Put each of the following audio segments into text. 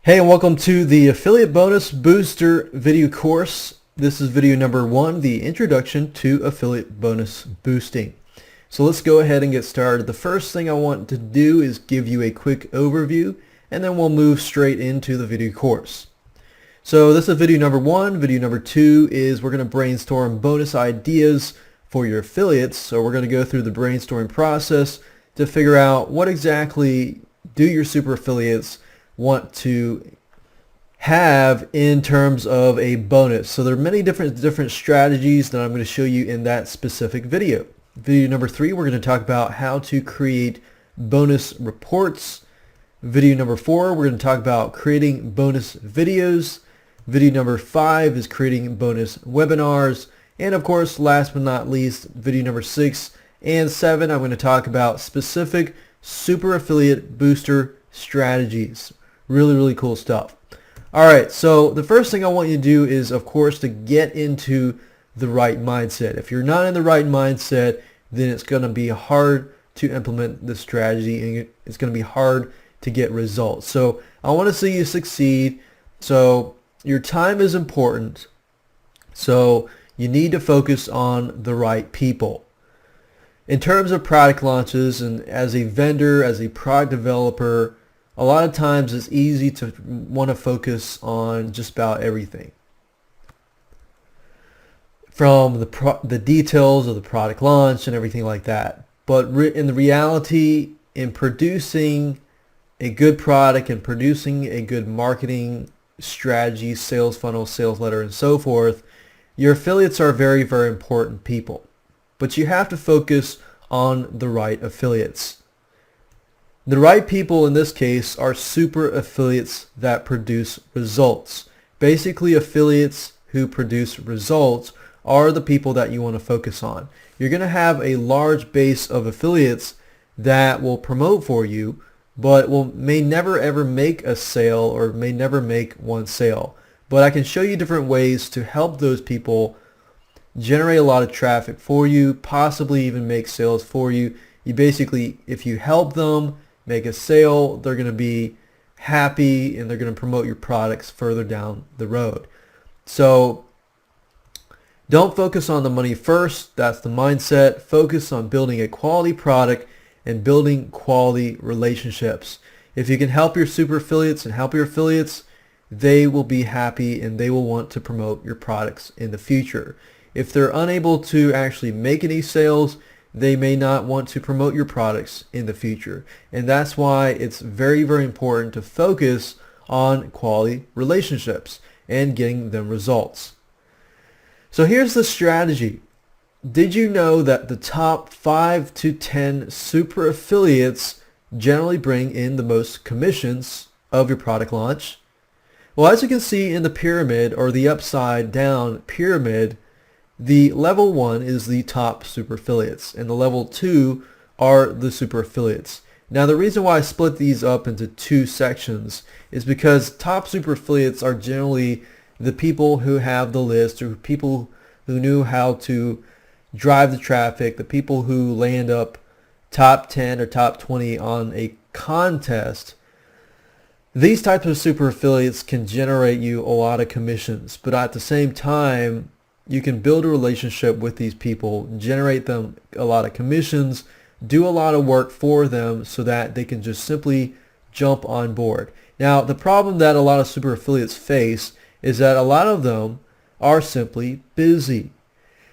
Hey, and welcome to the Affiliate Bonus Booster video course. This is video number 1, the introduction to affiliate bonus boosting. So let's go ahead and get started. The first thing I want to do is give you a quick overview, and then we'll move straight into the video course. So this is video number 1. Video number 2 is we're going to brainstorm bonus ideas for your affiliates. So we're going to go through the brainstorming process to figure out what exactly do your super affiliates want to have in terms of a bonus. So there are many different strategies that I'm going to show you in that specific video. Video number 3, we're going to talk about how to create bonus reports. Video number 4, we're going to talk about creating bonus videos. Video number 5 is creating bonus webinars. And of course, last but not least, video number 6 and 7, I'm going to talk about specific super affiliate booster strategies. Really cool stuff. Alright, so the first thing I want you to do is, of course, to get into the right mindset. If you're not in the right mindset, then it's going to be hard to implement this strategy, and it's going to be hard to get results. So I want to see you succeed. So your time is important. So you need to focus on the right people. In terms of product launches, and as a vendor, as a product developer, a lot of times it's easy to want to focus on just about everything. From the details of the product launch and everything like that. But in the reality, in producing a good product and producing a good marketing strategy, sales funnel, sales letter, and so forth, your affiliates are very important people. But you have to focus on the right affiliates. The right people in this case are super affiliates that produce results. Basically, affiliates who produce results are the people that you want to focus on. You're going to have a large base of affiliates that will promote for you, but may never ever make a sale or may never make one sale. But I can show you different ways to help those people generate a lot of traffic for you, possibly even make sales for you. You basically, if you help them make a sale, they're going to be happy and they're going to promote your products further down the road. So don't focus on the money first. That's the mindset. Focus on building a quality product and building quality relationships. If you can help your super affiliates and help your affiliates, they will be happy and they will want to promote your products in the future. If they're unable to actually make any sales, they may not want to promote your products in the future. And that's why it's very important to focus on quality relationships and getting them results. So here's the strategy. Did you know that the top 5 to 10 super affiliates generally bring in the most commissions of your product launch? Well, as you can see in the pyramid, or the upside down pyramid, the level 1 is the top super affiliates, and the level 2 are the super affiliates. Now, the reason why I split these up into 2 sections is because top super affiliates are generally the people who have the list, or people who knew how to drive the traffic, the people who land up top 10 or top 20 on a contest. These types of super affiliates can generate you a lot of commissions, but at the same time, you can build a relationship with these people, generate them a lot of commissions, do a lot of work for them so that they can just simply jump on board. Now, the problem that a lot of super affiliates face is that a lot of them are simply busy.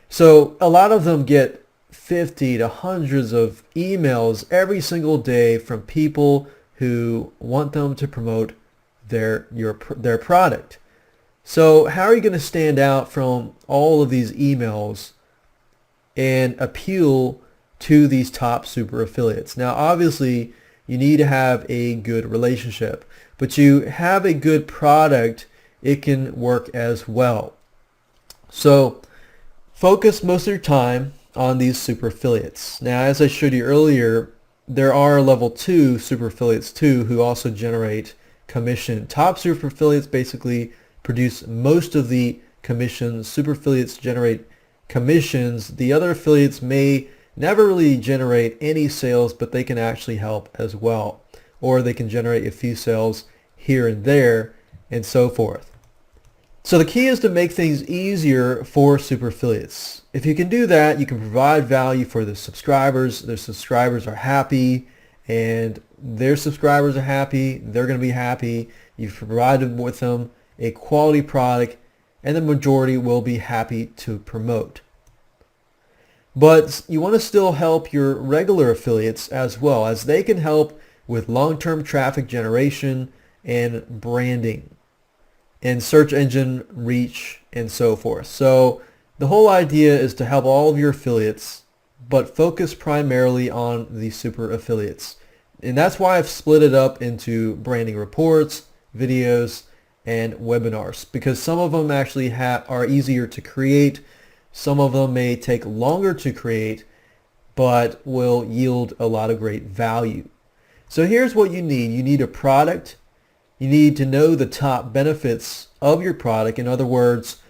So a lot of them get 50 to hundreds of emails every single day from people who want them to promote their product. So how are you going to stand out from all of these emails and appeal to these top super affiliates? Now, obviously, you need to have a good relationship, but you have a good product, it can work as well. So focus most of your time on these super affiliates. Now, as I showed you earlier, there are level 2 super affiliates too who also generate commission. Top super affiliates basically produce most of the commissions. Super affiliates generate commissions. The other affiliates may never really generate any sales, but they can actually help as well. Or they can generate a few sales here and there, and so forth. So the key is to make things easier for super affiliates. If you can do that, you can provide value for the subscribers. Their subscribers are happy, and their subscribers are happy. They're going to be happy. You've provided with them a quality product, and the majority will be happy to promote. But you want to still help your regular affiliates as well, as they can help with long-term traffic generation and branding and search engine reach and so forth. So the whole idea is to help all of your affiliates, but focus primarily on the super affiliates. And that's why I've split it up into branding reports, videos, and webinars, because some of them actually are easier to create. Some of them may take longer to create, but will yield a lot of great value. So here's what you need. You need a product. You need to know the top benefits of your product. In other words,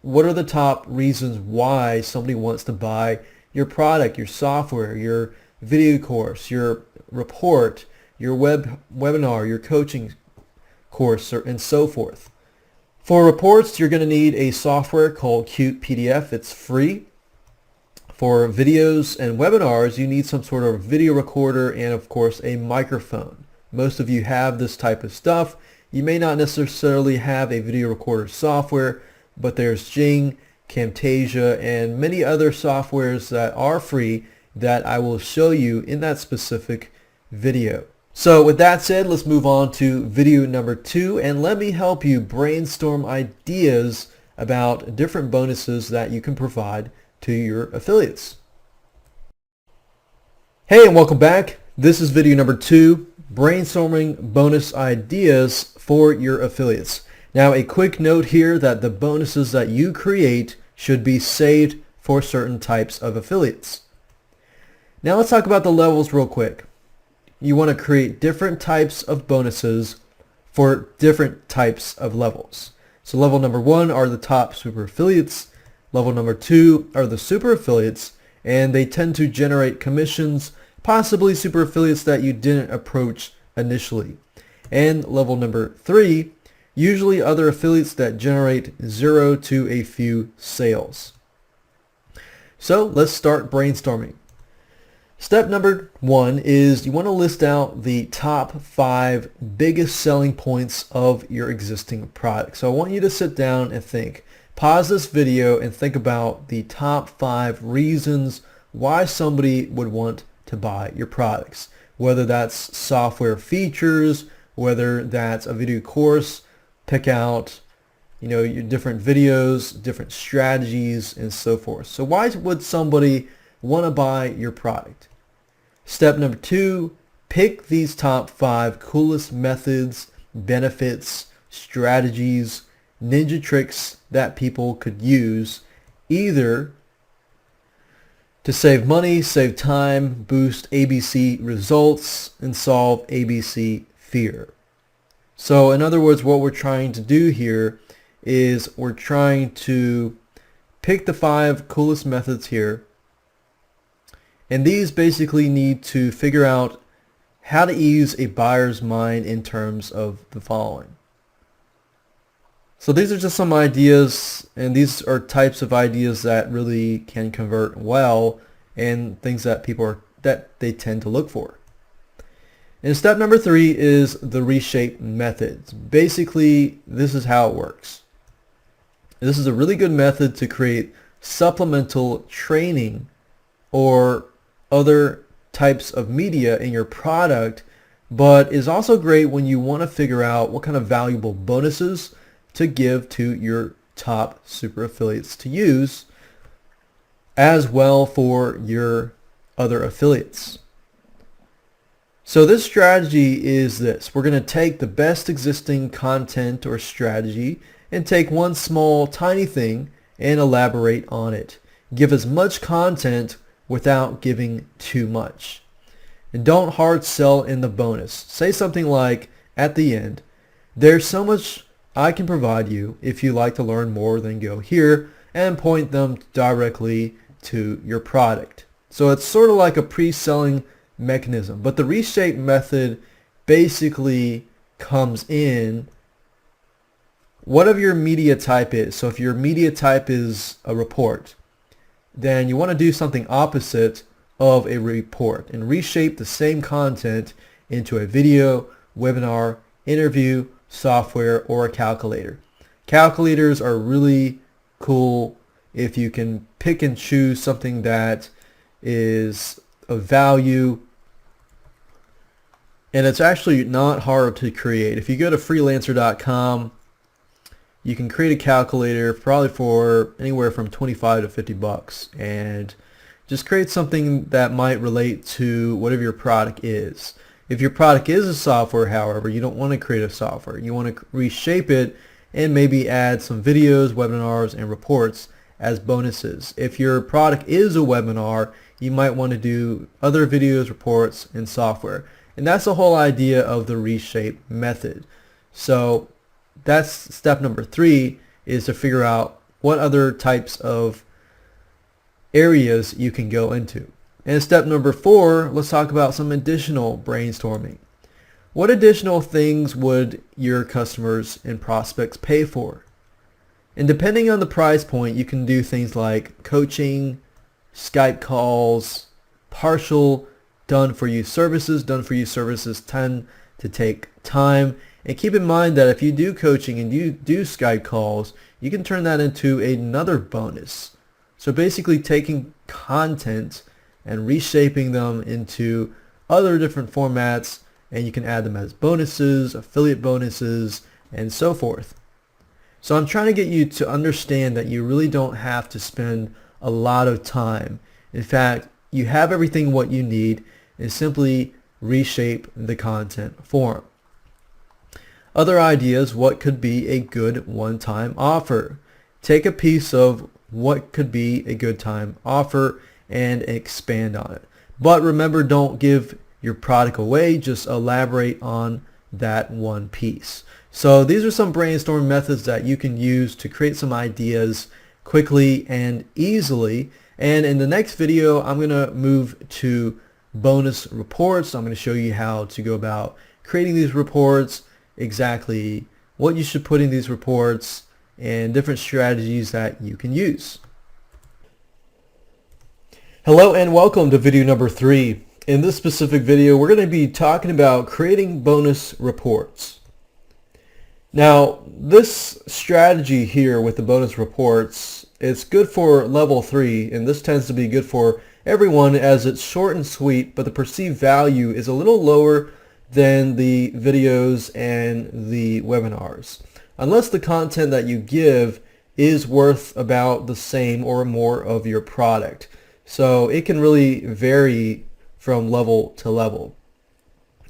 what are the top reasons why somebody wants to buy your product, your software, your video course, your report, your webinar, your coaching course, and so forth. For reports, you're going to need a software called Qt PDF. It's free. For videos and webinars, you need some sort of video recorder and, of course, a microphone. Most of you have this type of stuff. You may not necessarily have a video recorder software, but there's Jing, Camtasia, and many other softwares that are free that I will show you in that specific video. So with that said, let's move on to video number 2, and let me help you brainstorm ideas about different bonuses that you can provide to your affiliates. Hey, and welcome back. This is video number 2, brainstorming bonus ideas for your affiliates. Now, a quick note here that the bonuses that you create should be saved for certain types of affiliates. Now let's talk about the levels real quick. You want to create different types of bonuses for different types of levels. So level number 1 are the top super affiliates. Level number 2 are the super affiliates, and they tend to generate commissions, possibly super affiliates that you didn't approach initially. And level number 3, usually other affiliates that generate 0 to a few sales. So let's start brainstorming. Step number 1 is you want to list out the top 5 biggest selling points of your existing product. So I want you to sit down and think. Pause this video and think about the top 5 reasons why somebody would want to buy your products. Whether that's software features, whether that's a video course, pick out your different videos, different strategies, and so forth. So why would somebody want to buy your product? Step number 2, pick these top 5 coolest methods, benefits, strategies, ninja tricks that people could use either to save money, save time, boost ABC results, and solve ABC fear. So in other words, what we're trying to do here is we're trying to pick the 5 coolest methods here, and these basically need to figure out how to ease a buyer's mind in terms of the following. So these are just some ideas, and these are types of ideas that really can convert well and things that they tend to look for. And step number 3 is the reshape methods. Basically, this is how it works. This is a really good method to create supplemental training or other types of media in your product, but is also great when you want to figure out what kind of valuable bonuses to give to your top super affiliates to use, as well for your other affiliates. So this strategy is this. We're going to take the best existing content or strategy and take one small tiny thing and elaborate on it. Give as much content without giving too much. And don't hard sell in the bonus. Say something like at the end, there's so much I can provide you. If you'd like to learn more, then go here, and point them directly to your product. So it's sort of like a pre-selling mechanism. But the reshape method basically comes in whatever your media type is. So if your media type is a report, then you want to do something opposite of a report and reshape the same content into a video, webinar, interview, software, or a calculator. Calculators are really cool if you can pick and choose something that is of value, and it's actually not hard to create. If you go to freelancer.com, you can create a calculator probably for anywhere from 25 to 50 bucks, and just create something that might relate to whatever your product is. If your product is a software, however, you don't want to create a software. You want to reshape it and maybe add some videos, webinars, and reports as bonuses. If your product is a webinar, you might want to do other videos, reports, and software. And that's the whole idea of the reshape method. So that's step number 3, is to figure out what other types of areas you can go into. And step number 4, let's talk about some additional brainstorming. What additional things would your customers and prospects pay for? And depending on the price point, you can do things like coaching, Skype calls, partial done-for-you services. Done-for-you services tend to take time. And keep in mind that if you do coaching and you do Skype calls, you can turn that into another bonus. So basically taking content and reshaping them into other different formats, and you can add them as bonuses, affiliate bonuses, and so forth. So I'm trying to get you to understand that you really don't have to spend a lot of time. In fact, you have everything what you need, and simply reshape the content form. Other ideas: what could be a good one-time offer? Take a piece of what could be a good time offer and expand on it. But remember, don't give your product away, just elaborate on that one piece. So these are some brainstorming methods that you can use to create some ideas quickly and easily. And in the next video, I'm going to move to bonus reports. I'm going to show you how to go about creating these reports, exactly what you should put in these reports, and different strategies that you can use. Hello and welcome to video number 3. In this specific video, we're going to be talking about creating bonus reports. Now, this strategy here with the bonus reports, it's good for level 3, and this tends to be good for everyone as it's short and sweet, but the perceived value is a little lower than the videos and the webinars, unless the content that you give is worth about the same or more of your product. So it can really vary from level to level.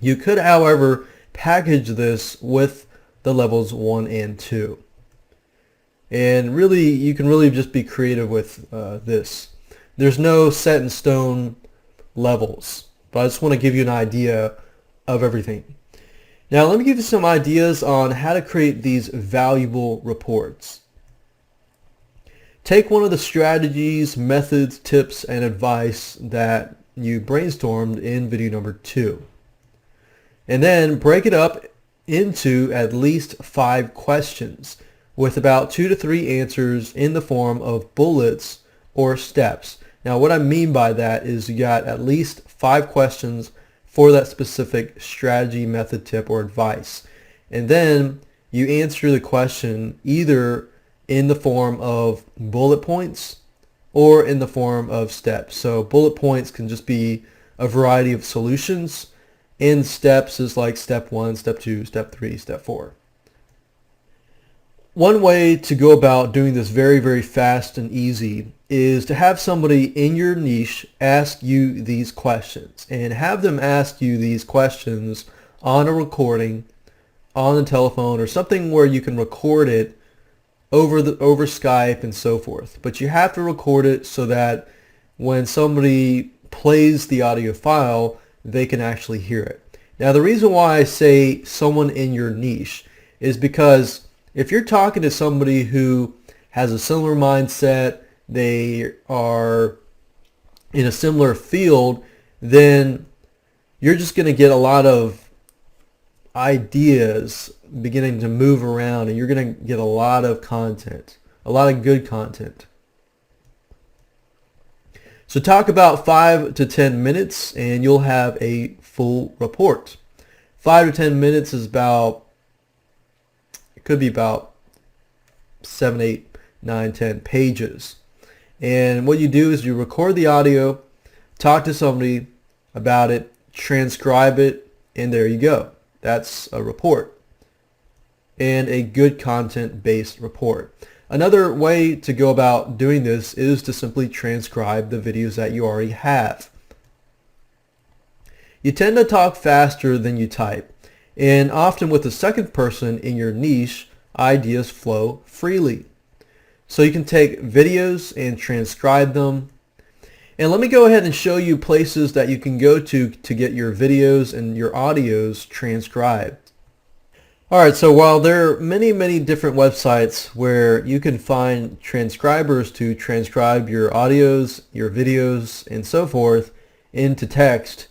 You could, however, package this with the levels 1 and 2. And really, you can really just be creative with this. There's no set in stone levels, but I just want to give you an idea of everything. Now let me give you some ideas on how to create these valuable reports. Take one of the strategies, methods, tips, and advice that you brainstormed in video number 2. And then break it up into at least 5 questions with about 2 to 3 answers in the form of bullets or steps. Now what I mean by that is you got at least 5 questions for that specific strategy, method, tip, or advice. And then you answer the question either in the form of bullet points or in the form of steps. So bullet points can just be a variety of solutions, and steps is like step 1, step 2, step 3, step 4. One way to go about doing this very, very fast and easy is to have somebody in your niche ask you these questions, and have them ask you these questions on a recording, on the telephone, or something where you can record it over Skype and so forth. But you have to record it so that when somebody plays the audio file, they can actually hear it. Now the reason why I say someone in your niche is because if you're talking to somebody who has a similar mindset, they are in a similar field, then you're just going to get a lot of ideas beginning to move around, and you're going to get a lot of content, a lot of good content. So talk about 5 to 10 minutes and you'll have a full report. 5 to 10 minutes is about, it could be about 7, 8, 9, 10 pages. And what you do is you record the audio, talk to somebody about it, transcribe it, and there you go. That's a report, and a good content-based report. Another way to go about doing this is to simply transcribe the videos that you already have. You tend to talk faster than you type, and often with the second person in your niche, ideas flow freely. So you can take videos and transcribe them. And let me go ahead and show you places that you can go to get your videos and your audios transcribed. Alright, so while there are many different websites where you can find transcribers to transcribe your audios, your videos, and so forth into text,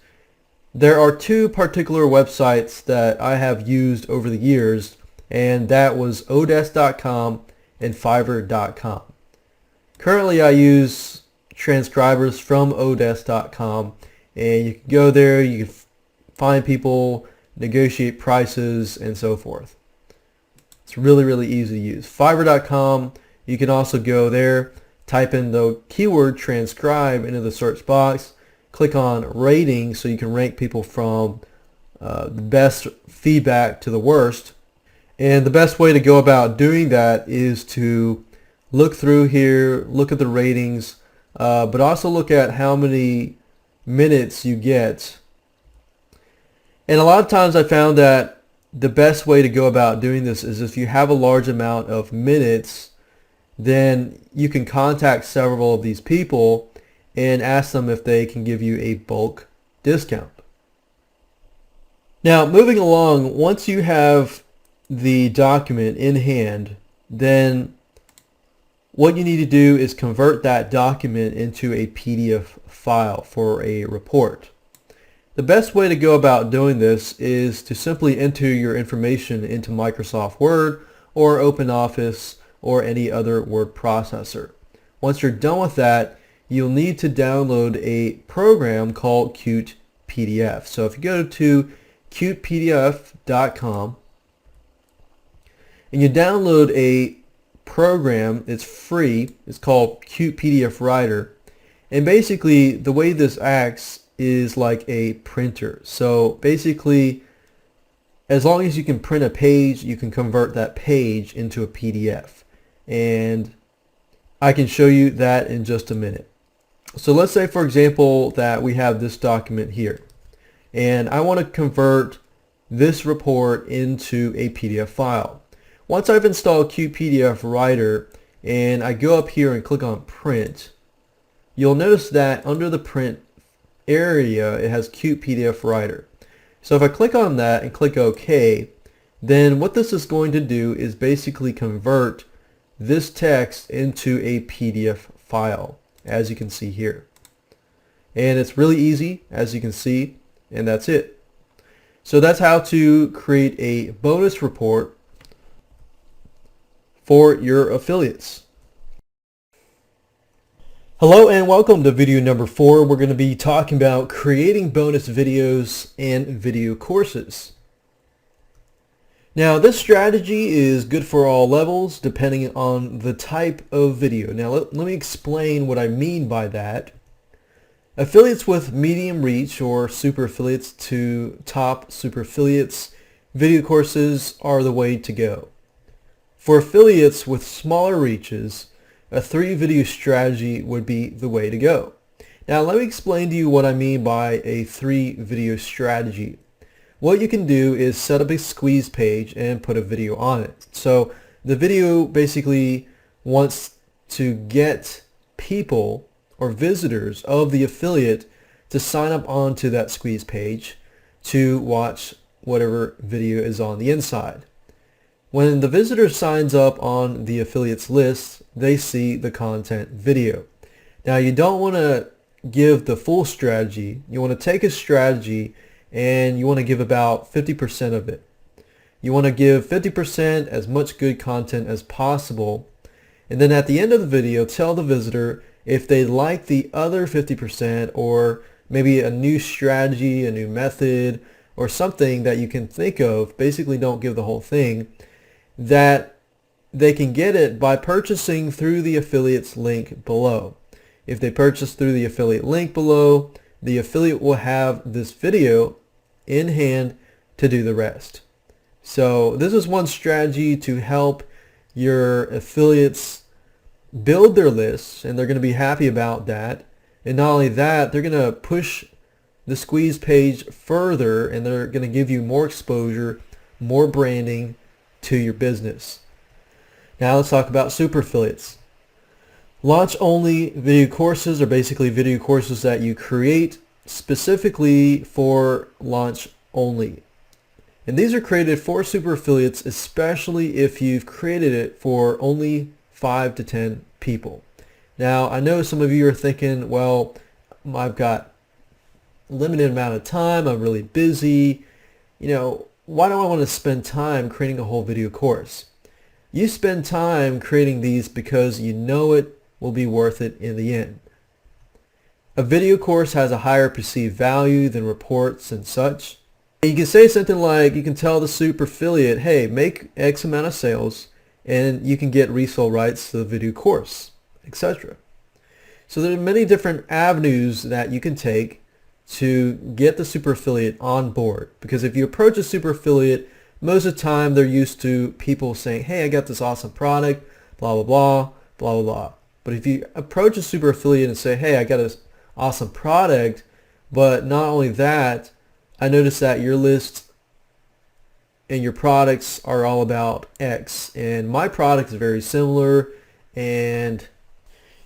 there are two particular websites that I have used over the years, and that was Odesk.com and Fiverr.com. Currently I use transcribers from Odesk.com, and you can go there, you can find people, negotiate prices, and so forth. It's really easy to use. Fiverr.com, you can also go there, type in the keyword transcribe into the search box, click on rating so you can rank people from the best feedback to the worst. And the best way to go about doing that is to look through here, look at the ratings, but also look at how many minutes you get. And a lot of times I found that the best way to go about doing this is if you have a large amount of minutes, then you can contact several of these people and ask them if they can give you a bulk discount. Now, moving along, once you have the document in hand, then what you need to do is convert that document into a PDF file for a report. The best way to go about doing this is to simply enter your information into Microsoft Word or OpenOffice or any other word processor. Once you're done with that, you'll need to download a program called Qt PDF. So if you go to qtpdf.com and you download a program, it's free, it's called Qt PDF Writer, and basically the way this acts is like a printer. So basically, as long as you can print a page, you can convert that page into a PDF, and I can show you that in just a minute. So let's say, for example, that we have this document here, and I want to convert this report into a PDF file. Once I've installed Qt PDF Writer and I go up here and click on print, you'll notice that under the print area it has Qt PDF Writer. So if I click on that and click OK, then what this is going to do is basically convert this text into a PDF file, as you can see here. And it's really easy, as you can see, and that's it. So that's how to create a bonus report for your affiliates. Hello and welcome to video number 4. We're going to be talking about creating bonus videos and video courses. Now, this strategy is good for all levels depending on the type of video. Now let me explain what I mean by that. Affiliates with medium reach or super affiliates to top super affiliates, video courses are the way to go. For affiliates with smaller reaches, a 3-video strategy would be the way to go. Now let me explain to you what I mean by a 3-video strategy. What you can do is set up a squeeze page and put a video on it. So the video basically wants to get people or visitors of the affiliate to sign up onto that squeeze page to watch whatever video is on the inside. When the visitor signs up on the affiliate's list, they see the content video. Now you don't want to give the full strategy. You want to take a strategy and you want to give about 50% of it. You want to give 50% as much good content as possible. And then at the end of the video, tell the visitor if they like the other 50% or maybe a new strategy, a new method, or something that you can think of. Basically, don't give the whole thing. That they can get it by purchasing through the affiliate's link below. If they purchase through the affiliate link below, the affiliate will have this video in hand to do the rest. So this is one strategy to help your affiliates build their lists, and they're going to be happy about that. And not only that, they're going to push the squeeze page further, and they're going to give you more exposure, more branding to your business. Now let's talk about super affiliates. Launch only video courses are basically video courses that you create specifically for launch only. And these are created for super affiliates, especially if you've created it for only 5 to 10 people. Now, I know some of you are thinking, well, I've got a limited amount of time, I'm really busy, why do I want to spend time creating a whole video course? You spend time creating these because you know it will be worth it in the end. A video course has a higher perceived value than reports and such. You can say something like, you can tell the super affiliate, hey, make X amount of sales, and you can get resale rights to the video course, etc. So there are many different avenues that you can take to get the super affiliate on board. Because if you approach a super affiliate, most of the time they're used to people saying, hey, I got this awesome product, blah, blah, blah, blah, blah, blah. But if you approach a super affiliate and say, hey, I got this awesome product, but not only that, I noticed that your list and your products are all about X, and my product is very similar, and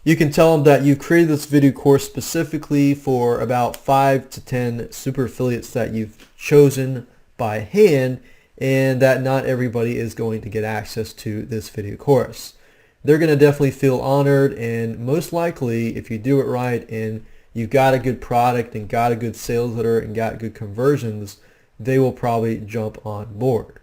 you can tell them that you created this video course specifically for about 5 to 10 super affiliates that you've chosen by hand, and that not everybody is going to get access to this video course. They're going to definitely feel honored, and most likely, if you do it right and you've got a good product and got a good sales letter and got good conversions, they will probably jump on board.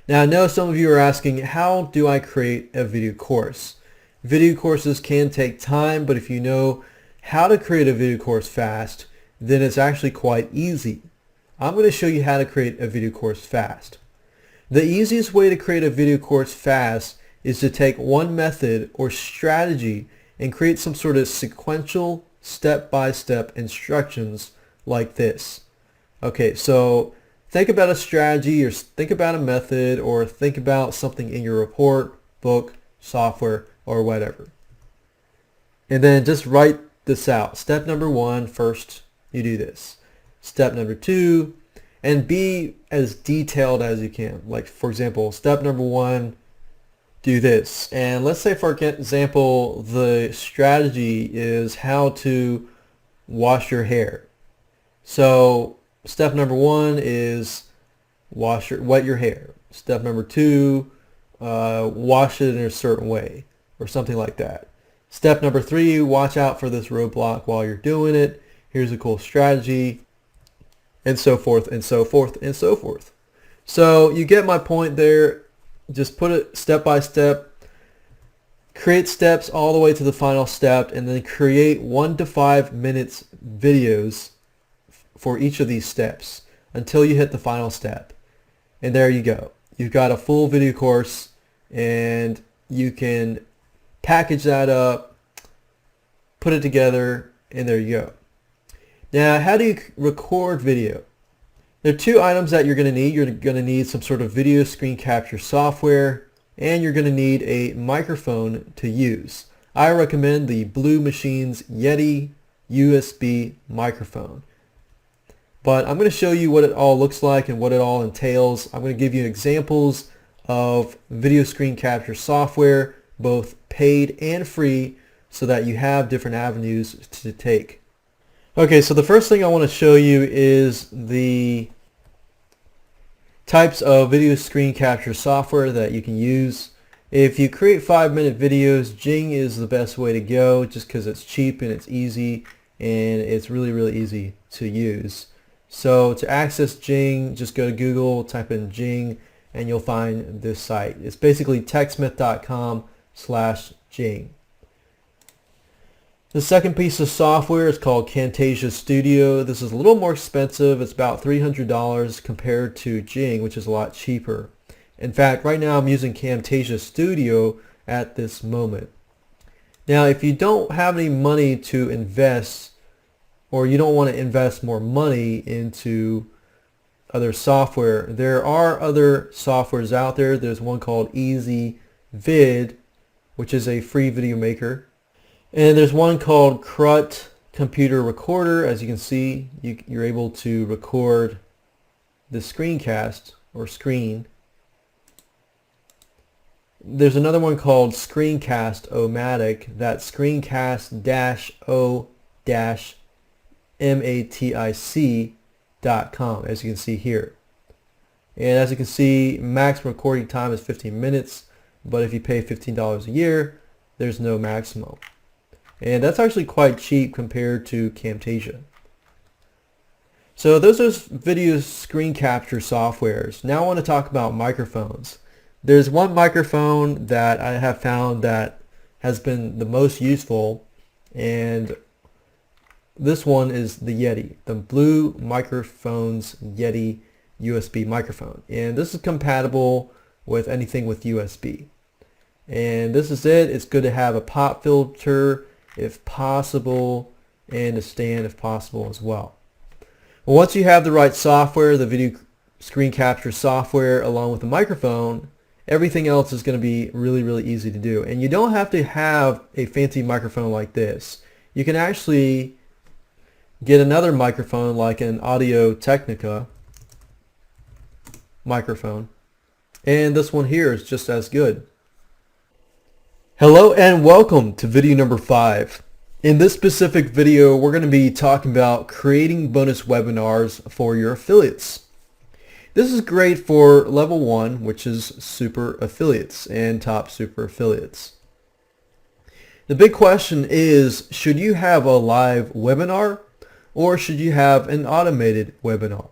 Now, I know some of you are asking, how do I create a video course? Video courses can take time, but if you know how to create a video course fast, then it's actually quite easy. I'm going to show you how to create a video course fast. The easiest way to create a video course fast is to take one method or strategy and create some sort of sequential step-by-step instructions like this. Okay, so think about a strategy, or think about a method, or think about something in your report, book, software, or whatever. And then just write this out. Step number 1, first you do this. Step number 2, and be as detailed as you can. Like, for example, step number 1, do this. And let's say, for example, the strategy is how to wash your hair. So step number 1 is wet your hair. Step number 2, wash it in a certain way, or something like that. Step number 3, watch out for this roadblock while you're doing it. Here's a cool strategy, and so forth, and so forth, and so forth. So you get my point there. Just put it step by step. Create steps all the way to the final step, and then create 1 to 5 minutes videos for each of these steps until you hit the final step. And there you go. You've got a full video course, and you can package that up, put it together, and there you go. Now, how do you record video? There are 2 items that you're going to need. You're going to need some sort of video screen capture software, and you're going to need a microphone to use. I recommend the Blue Machines Yeti USB microphone. But I'm going to show you what it all looks like and what it all entails. I'm going to give you examples of video screen capture software, both paid and free, so that you have different avenues to take. Okay, so the first thing I want to show you is the types of video screen capture software that you can use. If you create 5-minute videos, Jing is the best way to go, just because it's cheap and it's easy, and it's really, really easy to use. So to access Jing, just go to Google, type in Jing, and you'll find this site. It's basically techsmith.com/Jing. The second piece of software is called Camtasia Studio. This is a little more expensive. It's about $300 compared to Jing, which is a lot cheaper. In fact, right now I'm using Camtasia Studio at this moment. Now, if you don't have any money to invest, or you don't want to invest more money into other software, there are other softwares out there. There's one called EasyVid, which is a free video maker. And there's one called Crut Computer Recorder. As you can see, you're able to record the screencast or screen. There's another one called Screencast-O-Matic. That's screencast-o-matic.com, as you can see here. And as you can see, maximum recording time is 15 minutes, but if you pay $15 a year, there's no maximum. And that's actually quite cheap compared to Camtasia. So those are video screen capture softwares. Now I want to talk about microphones. There's one microphone that I have found that has been the most useful, and this one is the Yeti, the Blue Microphones Yeti USB microphone. And this is compatible with anything with USB. And this is it. It's good to have a pop filter if possible, and a stand if possible as well. Well, once you have the right software, the video screen capture software along with the microphone, everything else is going to be really, really easy to do. And you don't have to have a fancy microphone like this. You can actually get another microphone like an Audio-Technica microphone, and this one here is just as good. Hello and welcome to video number 5. In this specific video, we're going to be talking about creating bonus webinars for your affiliates. This is great for level 1, which is super affiliates and top super affiliates. The big question is, should you have a live webinar or should you have an automated webinar?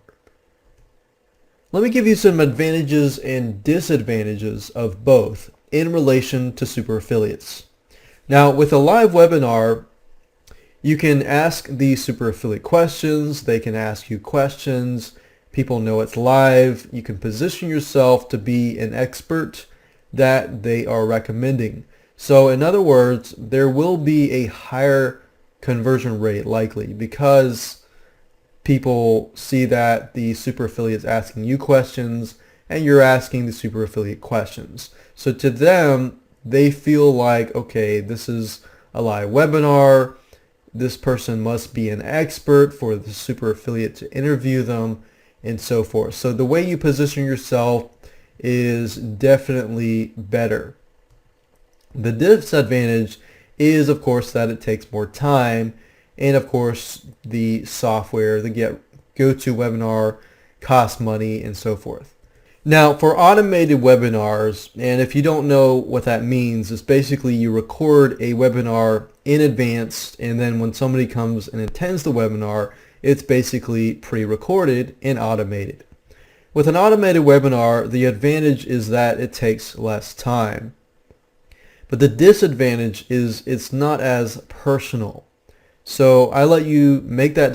Let me give you some advantages and disadvantages of both in relation to super affiliates. Now, with a live webinar, you can ask the super affiliate questions. They can ask you questions. People know it's live. You can position yourself to be an expert that they are recommending. So in other words, there will be a higher conversion rate likely because people see that the super affiliate is asking you questions and you're asking the super affiliate questions. So to them, they feel like, okay, this is a live webinar. This person must be an expert for the super affiliate to interview them and so forth. So the way you position yourself is definitely better. The disadvantage is, of course, that it takes more time, and of course the software, the GoToWebinar costs money and so forth. Now, for automated webinars, and if you don't know what that means, it's basically you record a webinar in advance, and then when somebody comes and attends the webinar, it's basically pre-recorded and automated. With an automated webinar, the advantage is that it takes less time. But the disadvantage is it's not as personal. So I let you make that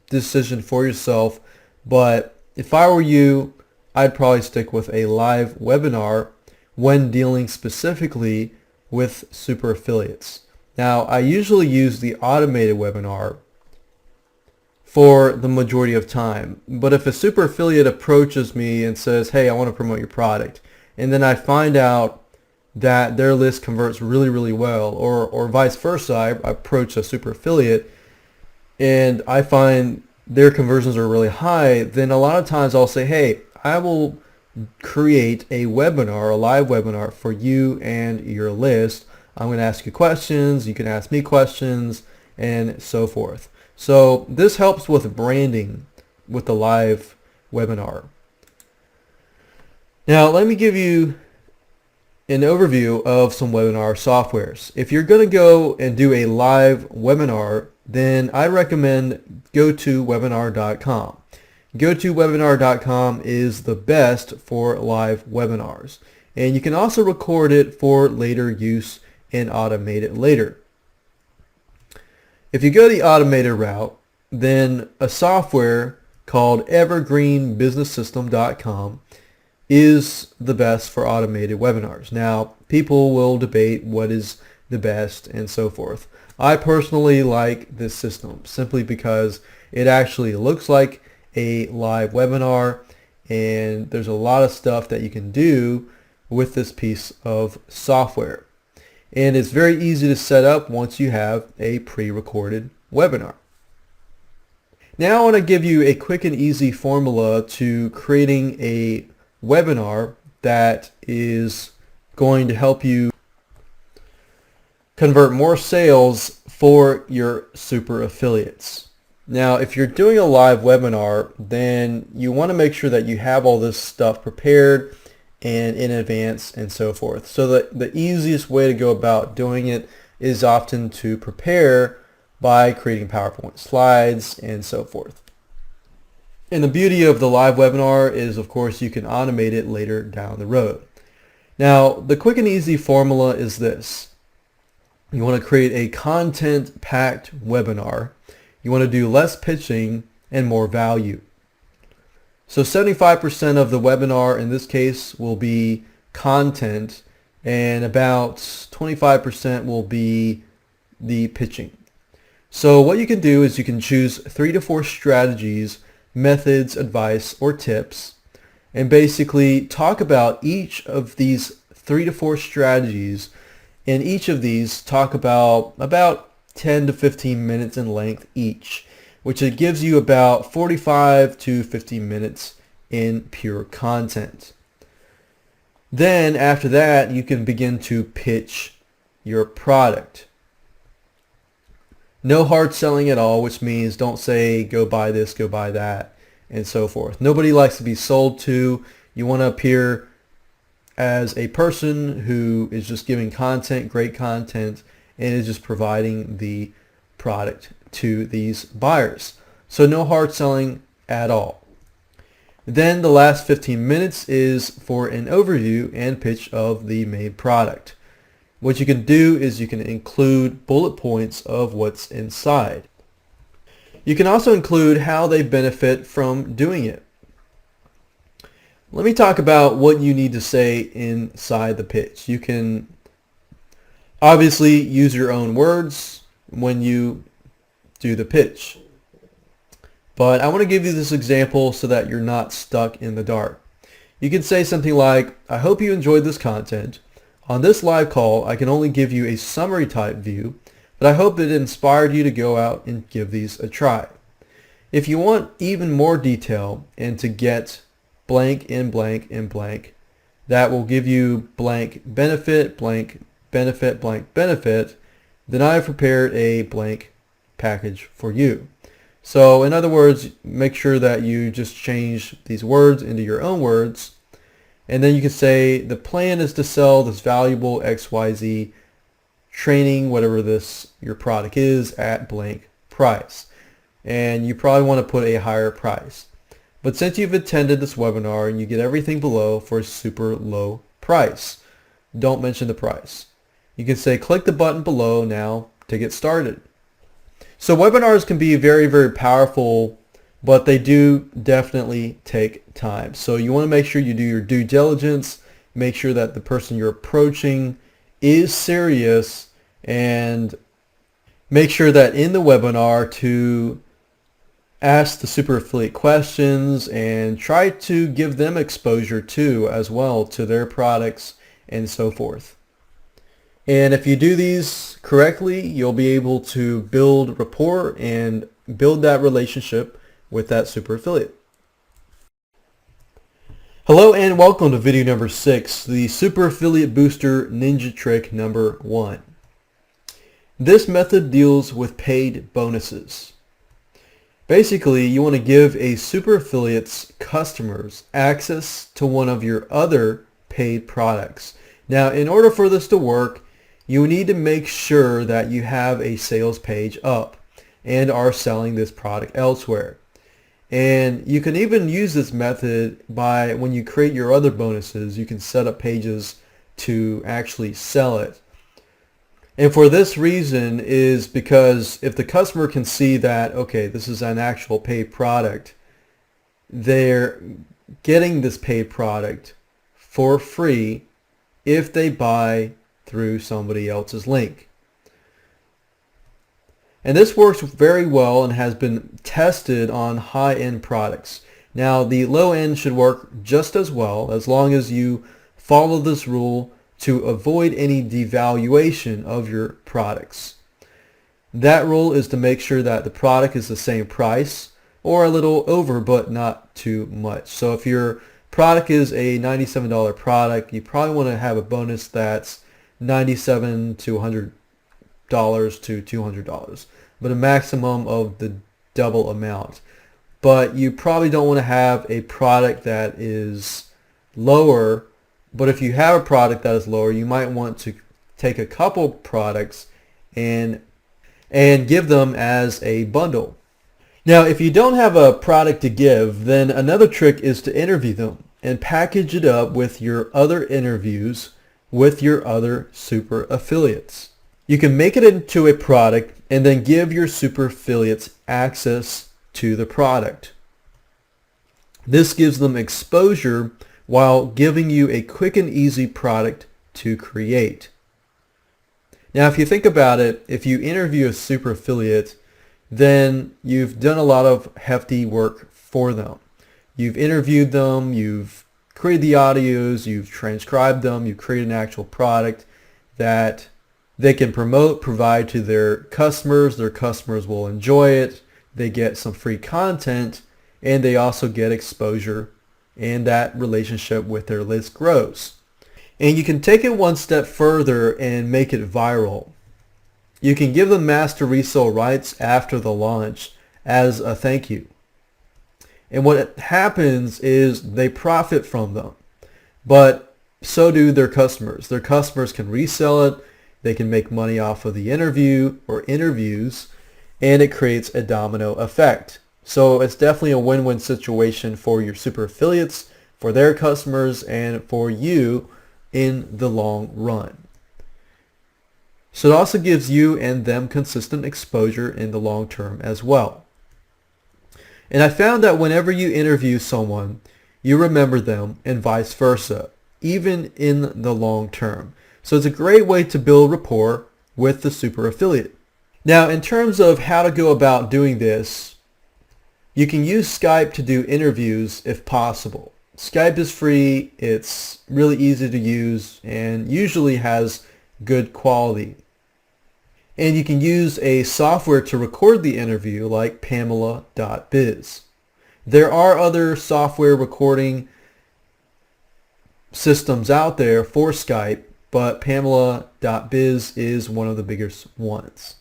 decision for yourself, but if I were you, I'd probably stick with a live webinar when dealing specifically with super affiliates. Now, I usually use the automated webinar for the majority of time, but if a super affiliate approaches me and says, hey, I want to promote your product, and then I find out that their list converts really, really well, or vice versa, I approach a super affiliate and I find their conversions are really high, then a lot of times I'll say, hey, I will create a webinar, a live webinar for you and your list. I'm going to ask you questions, you can ask me questions, and so forth. So this helps with branding with the live webinar. Now let me give you an overview of some webinar softwares. If you're going to go and do a live webinar, then I recommend GoToWebinar.com. GoToWebinar.com is the best for live webinars. And you can also record it for later use and automate it later. If you go the automated route, then a software called EvergreenBusinessSystem.com is the best for automated webinars. Now, people will debate what is the best and so forth. I personally like this system simply because it actually looks like a live webinar, and there's a lot of stuff that you can do with this piece of software. And it's very easy to set up once you have a pre-recorded webinar. Now I want to give you a quick and easy formula to creating a webinar that is going to help you convert more sales for your super affiliates. Now, if you're doing a live webinar, then you want to make sure that you have all this stuff prepared and in advance and so forth. So the easiest way to go about doing it is often to prepare by creating PowerPoint slides and so forth. And the beauty of the live webinar is, of course, you can automate it later down the road. Now, the quick and easy formula is this. You want to create a content-packed webinar. You want to do less pitching and more value. So 75% of the webinar in this case will be content, and about 25% will be the pitching. So what you can do is you can choose 3 to 4 strategies, methods, advice, or tips, and basically talk about each of these 3 to 4 strategies, and each of these talk about 10 to 15 minutes in length each, which it gives you about 45 to 50 minutes in pure content. Then after that, you can begin to pitch your product. No hard selling at all, which means don't say go buy this, go buy that, and so forth. Nobody likes to be sold to. You want to appear as a person who is just giving content, great content, and is just providing the product to these buyers. So no hard selling at all. Then the last 15 minutes is for an overview and pitch of the made product. What you can do is you can include bullet points of what's inside. You can also include how they benefit from doing it. Let me talk about what you need to say inside the pitch. You can obviously use your own words when you do the pitch. But I want to give you this example so that you're not stuck in the dark. You can say something like, I hope you enjoyed this content. On this live call, I can only give you a summary type view, but I hope it inspired you to go out and give these a try. If you want even more detail and to get blank and blank and blank, that will give you blank benefit, blank benefit, blank benefit, then I've prepared a blank package for you. So in other words, make sure that you just change these words into your own words, and then you can say the plan is to sell this valuable XYZ training, whatever this your product is, at blank price. And you probably want to put a higher price. But since you've attended this webinar and you get everything below for a super low price, don't mention the price. You can say click the button below now to get started. So webinars can be very, very powerful, but they do definitely take time. So you want to make sure you do your due diligence, make sure that the person you're approaching is serious, and make sure that in the webinar to ask the super affiliate questions and try to give them exposure too as well to their products and so forth. And if you do these correctly, you'll be able to build rapport and build that relationship with that super affiliate. Hello and welcome to video number 6, the Super Affiliate Booster Ninja Trick number 1. This method deals with paid bonuses. Basically, you want to give a super affiliate's customers access to one of your other paid products. Now, in order for this to work, you need to make sure that you have a sales page up and are selling this product elsewhere. And you can even use this method by when you create your other bonuses, you can set up pages to actually sell it. And for this reason is because if the customer can see that, okay, this is an actual paid product, they're getting this paid product for free if they buy through somebody else's link. And this works very well and has been tested on high-end products. Now, the low-end should work just as well as long as you follow this rule to avoid any devaluation of your products. That rule is to make sure that the product is the same price or a little over, but not too much. So if your product is a $97 product, you probably want to have a bonus that's $97 to $100 to $200, but a maximum of the double amount. But you probably don't want to have a product that is lower, but if you have a product that is lower, you might want to take a couple products and give them as a bundle. Now, if you don't have a product to give, then another trick is to interview them and package it up with your other interviews with your other super affiliates. You can make it into a product and then give your super affiliates access to the product. This gives them exposure while giving you a quick and easy product to create. Now, if you think about it, if you interview a super affiliate, then you've done a lot of hefty work for them. You've interviewed them, you've created the audios, you've transcribed them, you've created an actual product that they can promote, provide to their customers will enjoy it, they get some free content, and they also get exposure, and that relationship with their list grows. And you can take it one step further and make it viral. You can give them master resale rights after the launch as a thank you. And what happens is they profit from them, but so do their customers. Their customers can resell it, they can make money off of the interview or interviews, and it creates a domino effect. So it's definitely a win-win situation for your super affiliates, for their customers, and for you in the long run. So it also gives you and them consistent exposure in the long term as well. And I found that whenever you interview someone, you remember them and vice versa, even in the long term. So it's a great way to build rapport with the super affiliate. Now, in terms of how to go about doing this, you can use Skype to do interviews if possible. Skype is free, it's really easy to use, and usually has good quality. And you can use a software to record the interview like Pamela.biz. There are other software recording systems out there for Skype, but Pamela.biz is one of the biggest ones.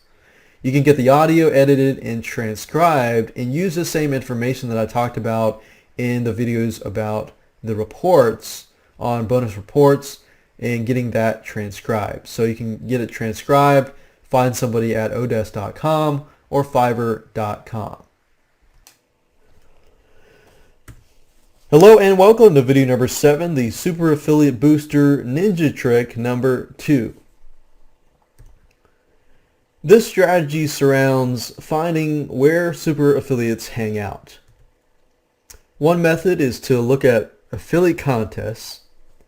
You can get the audio edited and transcribed and use the same information that I talked about in the videos about the reports on bonus reports and getting that transcribed. So you can get it transcribed, find somebody at odesk.com or fiverr.com. Hello and welcome to video number 7, the Super Affiliate Booster Ninja Trick number 2. This strategy surrounds finding where super affiliates hang out. One method is to look at affiliate contests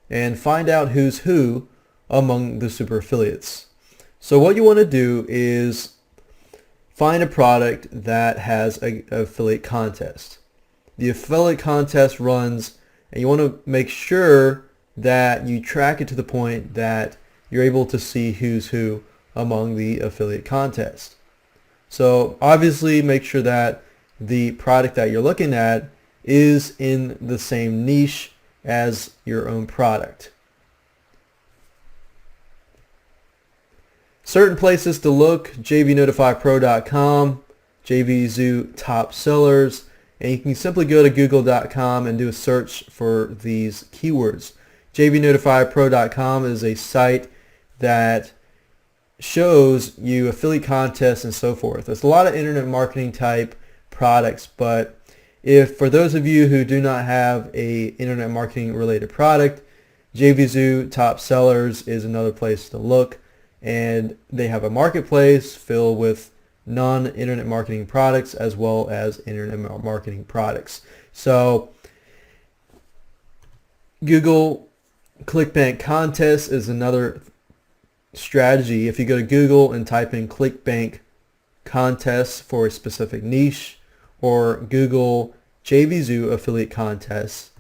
and find out who's who among the super affiliates. So what you want to do is find a product that has an affiliate contest. The affiliate contest runs, and you want to make sure that you track it to the point that you're able to see who's who among the affiliate contest. So obviously make sure that the product that you're looking at is in the same niche as your own product. Certain places to look: jvnotifypro.com, JVZoo top sellers, and you can simply go to google.com and do a search for these keywords. jvnotifypro.com is a site that shows you affiliate contests and so forth. There's a lot of internet marketing type products, but If for those of you who do not have a internet marketing related product, JVZoo Top Sellers is another place to look, and they have a marketplace filled with non-internet marketing products as well as internet marketing products. So Google ClickBank contests is another strategy. If you go to Google and type in ClickBank contests for a specific niche, or Google JVZoo affiliate contests,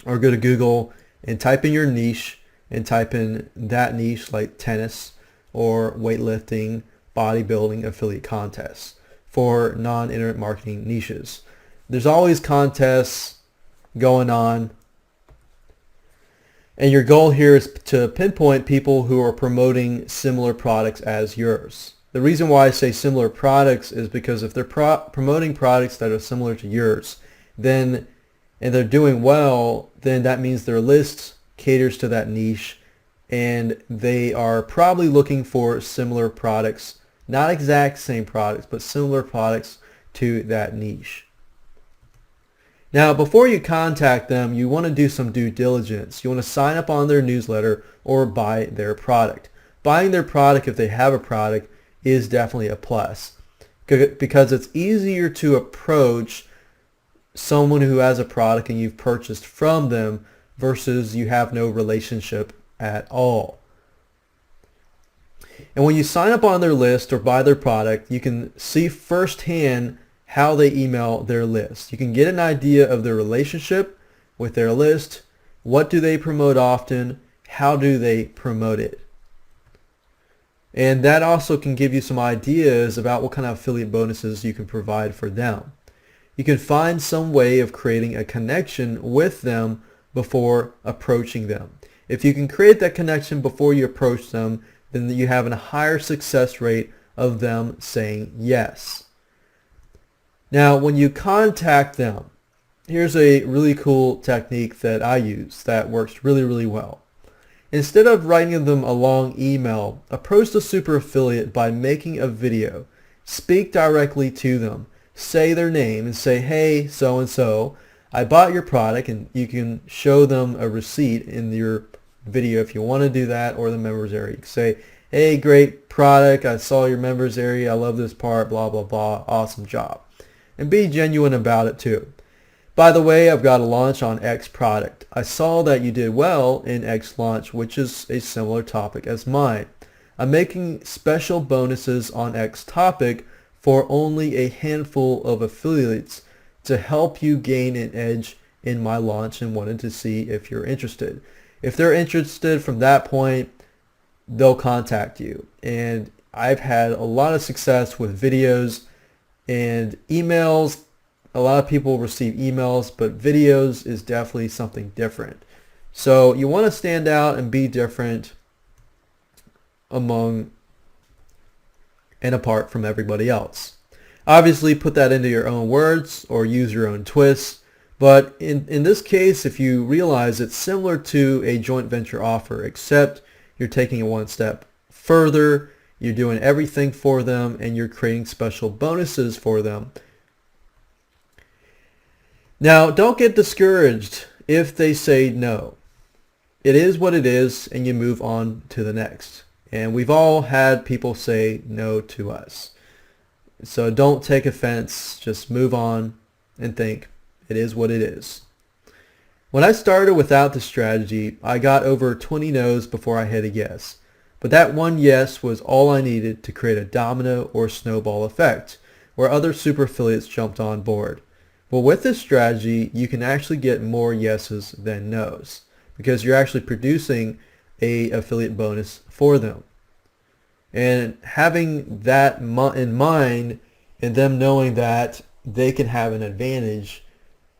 or go to Google and type in your niche and type in that niche like tennis or weightlifting, bodybuilding affiliate contests for non-internet marketing niches. There's always contests going on, and your goal here is to pinpoint people who are promoting similar products as yours. The reason why I say similar products is because if they're promoting products that are similar to yours, then and they're doing well, then that means their list caters to that niche, and they are probably looking for similar products, not exact same products, but similar products to that niche. Now, before you contact them, you want to do some due diligence. You want to sign up on their newsletter or buy their product. Buying their product, if they have a product, is definitely a plus, because it's easier to approach someone who has a product and you've purchased from them versus you have no relationship at all. And when you sign up on their list or buy their product, you can see firsthand how they email their list. You can get an idea of their relationship with their list. What do they promote often? How do they promote it? And that also can give you some ideas about what kind of affiliate bonuses you can provide for them. You can find some way of creating a connection with them before approaching them. If you can create that connection before you approach them, then you have a higher success rate of them saying yes. Now, when you contact them, here's a really cool technique that I use that works really, really well. Instead of writing them a long email, approach the super affiliate by making a video. Speak directly to them. Say their name and say, hey, so-and-so, I bought your product, and you can show them a receipt in your video if you want to do that, or the members area. You can say, hey, great product, I saw your members area, I love this part, blah, blah, blah, awesome job. And be genuine about it too. By the way, I've got a launch on X product. I saw that you did well in X launch, which is a similar topic as mine. I'm making special bonuses on X topic for only a handful of affiliates to help you gain an edge in my launch, and wanted to see if you're interested. If they're interested from that point, they'll contact you. And I've had a lot of success with videos and emails. A lot of people receive emails, but videos is definitely something different. So you want to stand out and be different among and apart from everybody else. Obviously, put that into your own words or use your own twists. But in this case, if you realize it's similar to a joint venture offer, except you're taking it one step further, you're doing everything for them, and you're creating special bonuses for them. Now, don't get discouraged if they say no. It is what it is, and you move on to the next. And we've all had people say no to us. So don't take offense. Just move on and think it is what it is. When I started without the strategy, I got over 20 no's before I hit a yes. But that one yes was all I needed to create a domino or snowball effect, where other super affiliates jumped on board. Well, with this strategy, you can actually get more yeses than nos, because you're actually producing a affiliate bonus for them. And having that in mind, and them knowing that they can have an advantage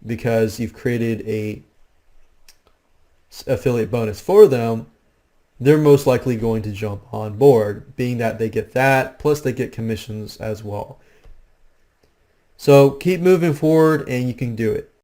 because you've created a affiliate bonus for them, they're most likely going to jump on board, being that they get that, plus they get commissions as well. So keep moving forward, and you can do it.